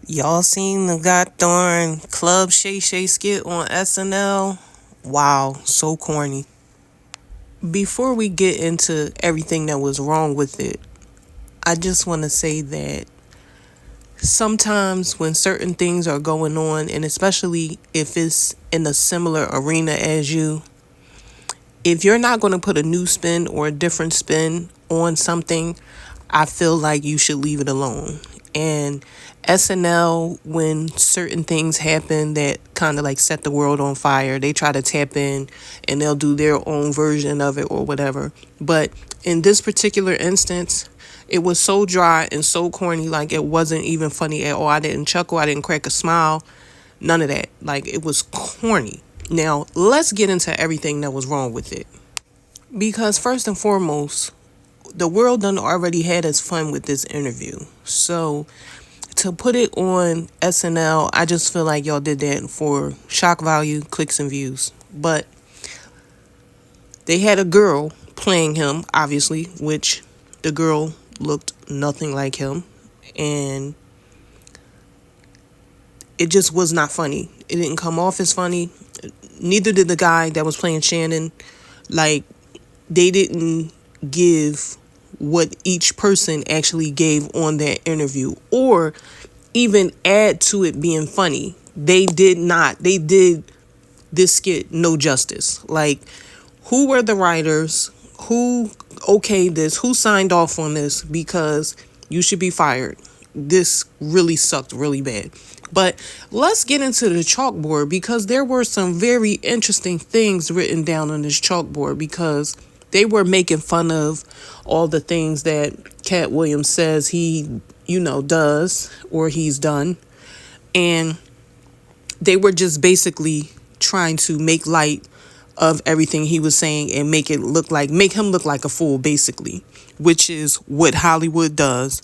Y'all seen the goddamn Club Shay skit on SNL? Wow, so corny. Before we get into everything that was wrong with it, I just want to say that sometimes when certain things are going on, and especially if it's in a similar arena as you, if you're not going to put a new spin or a different spin on something, I feel like you should leave it alone. And SNL, when certain things happen that kind of like set the world on fire, they try to tap in and they'll do their own version of it or whatever. But in this particular instance, it was so dry and so corny, like it wasn't even funny at all. I didn't chuckle, I didn't crack a smile, none of that. Like it was corny. Now, let's get into everything that was wrong with it. Because first and foremost, the world done already had its fun with this interview. So to put it on SNL, I just feel like y'all did that for shock value, clicks, and views. But they had a girl playing him, obviously, which the girl looked nothing like him. And it just was not funny. It didn't come off as funny. Neither did the guy that was playing Shannon. Like, they didn't give what each person actually gave on that interview or even add to it being funny. They did not. They did this skit no justice. Like, who were the writers? Who okayed this? Who signed off on this? Because you should be fired. This really sucked really bad. But let's get into the chalkboard, because there were some very interesting things written down on this chalkboard, because they were making fun of all the things that Katt Williams says he, does or he's done. And they were just basically trying to make light of everything he was saying and make him look like a fool, basically, which is what Hollywood does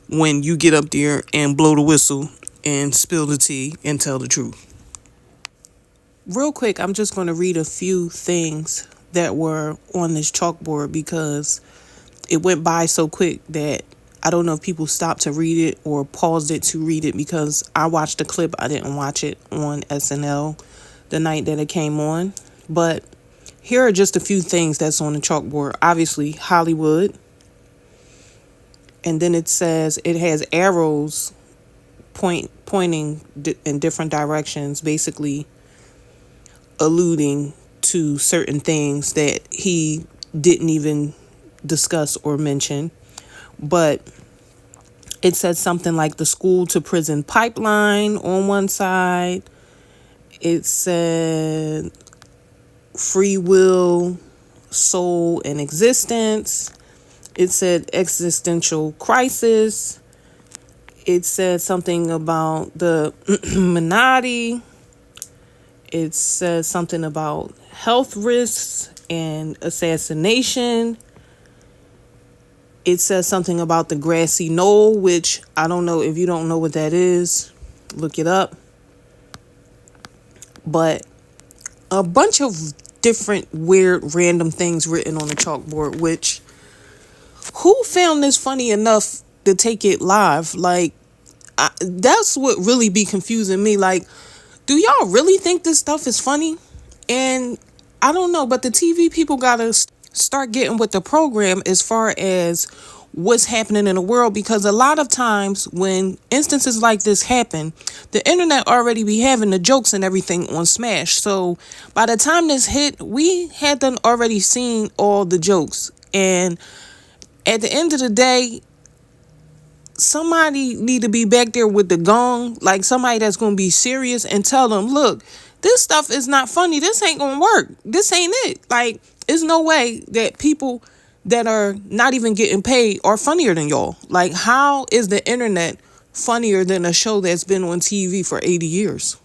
when you get up there and blow the whistle and spill the tea and tell the truth. Real quick, I'm just going to read a few things that were on this chalkboard because it went by so quick that I don't know if people stopped to read it or paused it to read it, because I watched the clip. I didn't watch it on SNL the night that it came on. But here are just a few things that's on the chalkboard. Obviously, Hollywood. And then it says it has arrows pointing in different directions, basically alluding to certain things that he didn't even discuss or mention. But it said something like the school to prison pipeline on one side. It said free will, soul, and existence. It said existential crisis. It said something about the Illuminati. It says something about health risks and assassination. It says something about the grassy knoll, which I don't know. If you don't know what that is, look it up. But a bunch of different weird random things written on the chalkboard, which who found this funny enough to take it live? Like, that's what really be confusing me. Like, do y'all really think this stuff is funny? And I don't know, but the TV people gotta start getting with the program as far as what's happening in the world, because a lot of times when instances like this happen, the internet already be having the jokes and everything on Smash. So by the time this hit, we had done already seen all the jokes. And at the end of the day, somebody need to be back there with the gong, like somebody that's going to be serious, and tell them, look, this stuff is not funny. This ain't going to work. This ain't it. Like, there's no way that people that are not even getting paid are funnier than y'all. Like, how is the internet funnier than a show that's been on TV for 80 years?